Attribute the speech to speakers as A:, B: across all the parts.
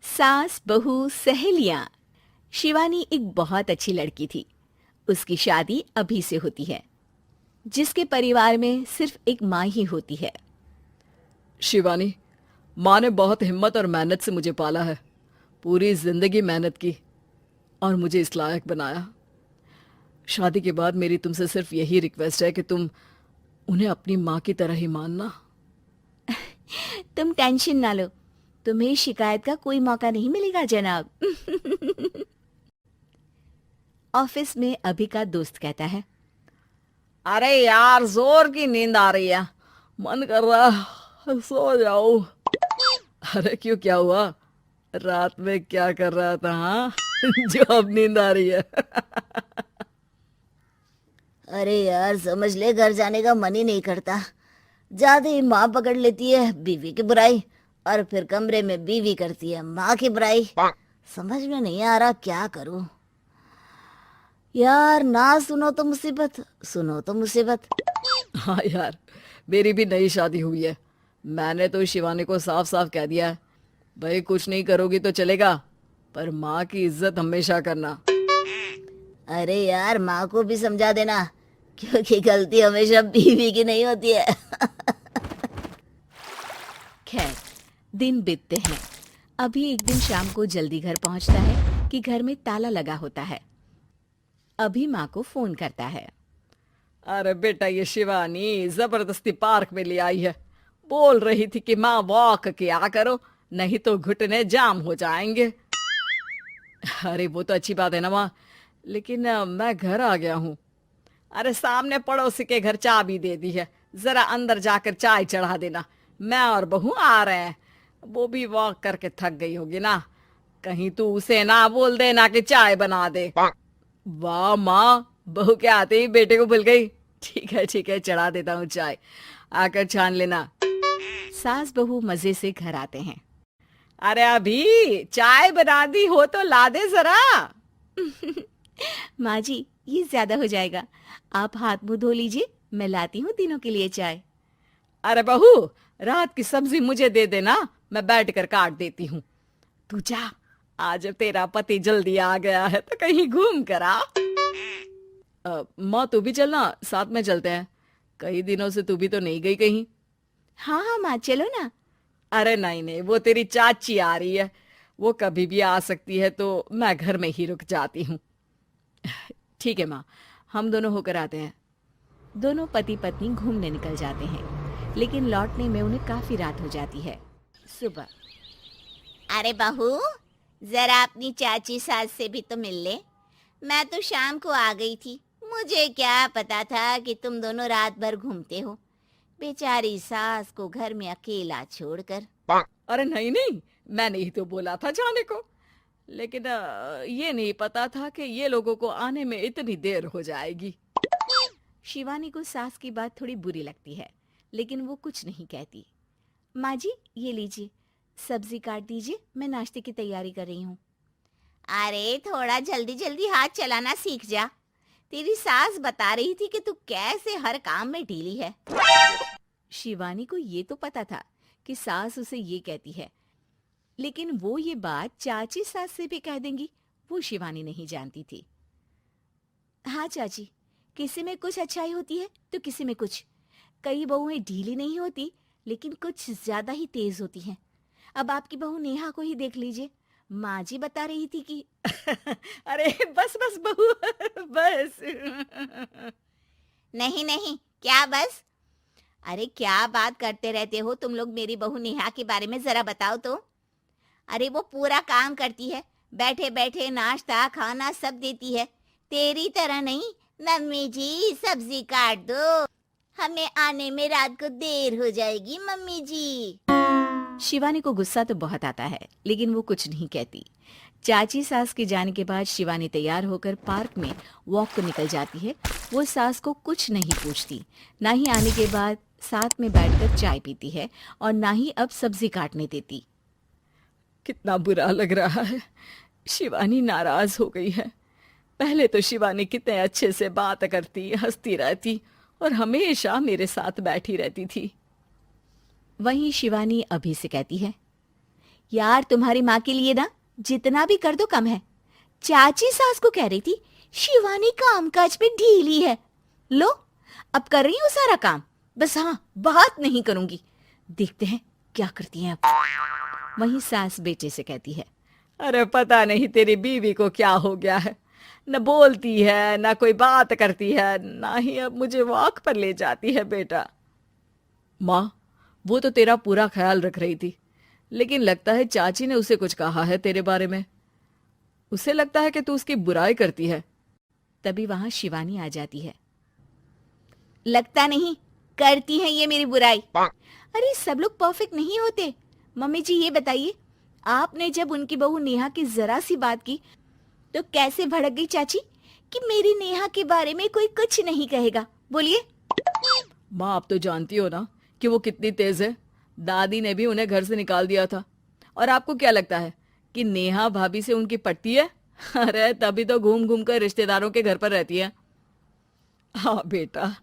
A: सास बहू सहेलियां। शिवानी एक बहुत अच्छी लड़की थी। उसकी शादी अभी से होती है, जिसके परिवार में सिर्फ एक माँ ही होती है।
B: शिवानी, माँ ने बहुत हिम्मत और मेहनत से मुझे पाला है। पूरी जिंदगी मेहनत की और मुझे इस लायक बनाया। शादी के बाद मेरी तुमसे सिर्फ यही रिक्वेस्ट है कि तुम उन्हें अपनी माँ की तरह ही मानना।
A: तुम टेंशन ना लो, तुम्हें शिकायत का कोई मौका नहीं मिलेगा जनाब। ऑफिस में अभी का दोस्त कहता है,
B: अरे यार, जोर की नींद आ रही है। मन कर रहा है सो जाऊं। अरे क्यों, क्या हुआ? रात में क्या कर रहा था? हाँ जो अब नींद आ रही है।
C: अरे यार, समझ ले, घर जाने का मन ही नहीं करता। जाते ही माँ पकड़ लेती है बीवी की बुराई, और फिर कमरे में बीवी करती है माँ की बुराई। समझ में नहीं आ रहा क्या करूं। यार, ना सुनो तो मुसीबत, सुनो तो मुसीबत।
B: हाँ यार, मेरी भी नई शादी हुई है। मैंने तो शिवानी को साफ साफ कह दिया है, भाई कुछ नहीं करोगी तो चलेगा, पर माँ की इज्जत हमेशा करना।
C: अरे यार, माँ को भी समझा देना, क्योंकि गलती हमेशा बीवी की नहीं होती है।
A: खैर, दिन बीतते हैं। अभी एक दिन शाम को जल्दी घर पहुंचता है कि घर में ताला लगा होता है। अभी माँ को फोन करता है।
B: अरे बेटा, ये शिवानी जबरदस्ती पार्क में ले आई है। बोल रही थी कि माँ वॉक किया करो, नहीं तो घुटने जाम हो जाएंगे। अरे वो तो अच्छी बात है ना माँ, लेकिन मैं घर आ गया हूँ। अरे सामने पड़ोसी के घर चाबी दे दी है, जरा अंदर जाकर चाय चढ़ा देना। मैं और बहू आ रहे हैं। वो भी वॉक करके थक गई होगी ना। कहीं तू उसे ना बोल देना कि चाय बना दे। वाह माँ, बहू के आते ही बेटे को भूल गई। ठीक है ठीक है, चढ़ा देता हूँ चाय, आकर छान लेना।
A: सास बहू मजे से घर आते हैं।
B: अरे अभी चाय बना दी हो तो ला दे जरा।
A: माँ जी, ये ज्यादा हो जाएगा, आप हाथ मुंह धो लीजिए, मैं लाती हूँ तीनों के लिए चाय।
B: अरे बहू, रात की सब्जी मुझे दे देना, मैं बैठ कर काट देती हूँ। तू जा, आज तेरा पति जल्दी आ गया है तो कहीं घूम कर आ। माँ तू भी चलना, साथ में चलते हैं। कई दिनों से तू भी तो नहीं गई कहीं।
A: हाँ हाँ माँ, चलो ना।
B: अरे नहीं नहीं, वो तेरी चाची आ रही है, वो कभी भी आ सकती है, तो मैं घर में ही रुक जाती हूँ। ठीक है माँ, हम दोनों होकर आते हैं।
A: दोनों पति पत्नी घूमने निकल जाते हैं, लेकिन लौटने में उन्हें काफी रात हो जाती है। सुबह।
C: अरे बहू, जरा अपनी चाची सास से भी तो मिल ले। मैं तो शाम को आ गई थी, मुझे क्या पता था कि तुम दोनों रात भर घूमते हो, बेचारी सास को घर में अकेला छोड़कर।
B: अरे नहीं नहीं, मैंने ही तो बोला था जाने को, लेकिन ये नहीं पता था कि ये लोगों को आने में इतनी देर हो जाएगी।
A: शिवानी को सास की बात थोड़ी बुरी लगती है, लेकिन वो कुछ नहीं कहती। माँ जी, ये लीजिए, सब्जी काट दीजिए, मैं नाश्ते की तैयारी कर रही हूँ।
C: अरे थोड़ा जल्दी जल्दी हाथ चलाना सीख जा। तेरी सास बता रही थी कि तू कैसे हर काम में ढीली है।
A: शिवानी को ये तो पता था कि सास उसे ये कहती है, लेकिन वो ये बात चाची सास से भी कह देंगी, वो शिवानी नहीं जानती थी। हाँ चाची, किसी में कुछ अच्छाई होती है तो किसी में कुछ। कई बहुएं ढीली नहीं होती, लेकिन कुछ ज्यादा ही तेज होती हैं। अब आपकी बहू नेहा को ही देख लीजिए, माँ जी बता रही थी कि
B: अरे बस बस बहू, बस।
C: नहीं नहीं, क्या बस? अरे क्या बात करते रहते हो तुम लोग मेरी बहू नेहा के बारे में, जरा बताओ तो। अरे वो पूरा काम करती है, बैठे बैठे नाश्ता खाना सब देती है। तेरी तरह नहीं, मम्मी जी सब्जी काट दो, हमें आने में रात को देर हो जाएगी मम्मी जी।
A: शिवानी को गुस्सा तो बहुत आता है, लेकिन वो कुछ नहीं कहती। चाची सास के जाने के बाद शिवानी तैयार होकर पार्क में वॉक को निकल जाती है। वो सास को कुछ नहीं पूछती, ना ही आने के बाद साथ में बैठकर चाय पीती है, और ना ही अब सब्जी काटने देती।
B: कितना बुरा लग रहा है, शिवानी नाराज हो गई है। पहले तो शिवानी कितने अच्छे से बात करती, हंसती रहती और हमेशा मेरे साथ बैठी रहती थी।
A: वहीं शिवानी अभी से कहती है, यार तुम्हारी माँ के लिए ना जितना भी कर दो कम है। चाची सास को कह रही थी शिवानी कामकाज पे ढीली है। लो अब कर रही हूँ सारा काम, बस हाँ बात नहीं करूंगी। देखते हैं क्या करती हैं अब। वहीं सास बेटे से कहती है,
B: अरे पता नहीं तेरी बीवी को क्या हो गया है, न बोलती है न कोई बात करती है, ना ही अब मुझे वॉक पर ले जाती है बेटा। माँ वो तो तेरा पूरा ख्याल रख रही थी, लेकिन लगता है चाची ने उसे कुछ कहा है तेरे बारे में। उसे लगता है कि तू उसकी बुराई करती है।
A: तभी वहां शिवानी आ जाती है। लगता नहीं, करती हैं ये मेरी बुराई। अरे सब लोग परफेक्ट नहीं होते। मम्मी जी ये बताइए, आपने जब उनकी बहू नेहा की जरा सी बात की तो कैसे भड़क गई चाची कि मेरी नेहा के बारे में कोई कुछ नहीं कहेगा। बोलिए।
B: माँ आप तो जानती हो ना कि वो कितनी तेज है। दादी ने भी उन्हें घर से निकाल दिया था। और आपको क्या लगता है कि नेहा भाभी से उनकी पटती है? अरे तभी तो घूम घूम कर रिश्तेदारों के घर पर रहती है। हाँ बेटा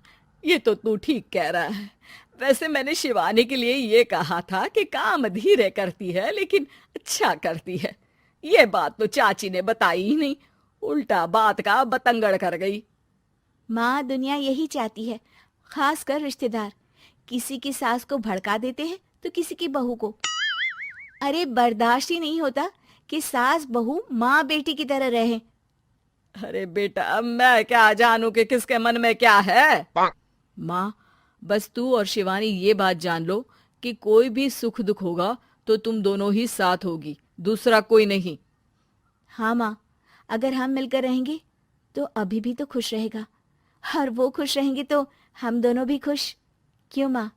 B: ये तो तू ठीक कह रहा है। वैसे मैंने शिवानी के लिए ये कहा था कि काम धीरे करती है लेकिन अच्छा करती है। ये बात तो चाची ने बताई ही नहीं, उल्टा बात का बतंगड़ कर गई।
A: माँ दुनिया यही चाहती है, खासकर रिश्तेदार किसी की सास को भड़का देते हैं तो किसी की बहू को। अरे बर्दाश्त ही नहीं होता कि सास बहू माँ बेटी की तरह रहे।
B: अरे बेटा मैं क्या जानूं कि किसके मन में क्या है। माँ बस तू और शिवानी ये बात जान लो कि कोई भी सुख दुख होगा तो तुम दोनों ही साथ होगी, दूसरा कोई नहीं।
A: हाँ माँ, अगर हम मिलकर रहेंगे तो अभी भी तो खुश रहेगा, और वो खुश रहेंगे तो हम दोनों भी खुश। क्यों माँ?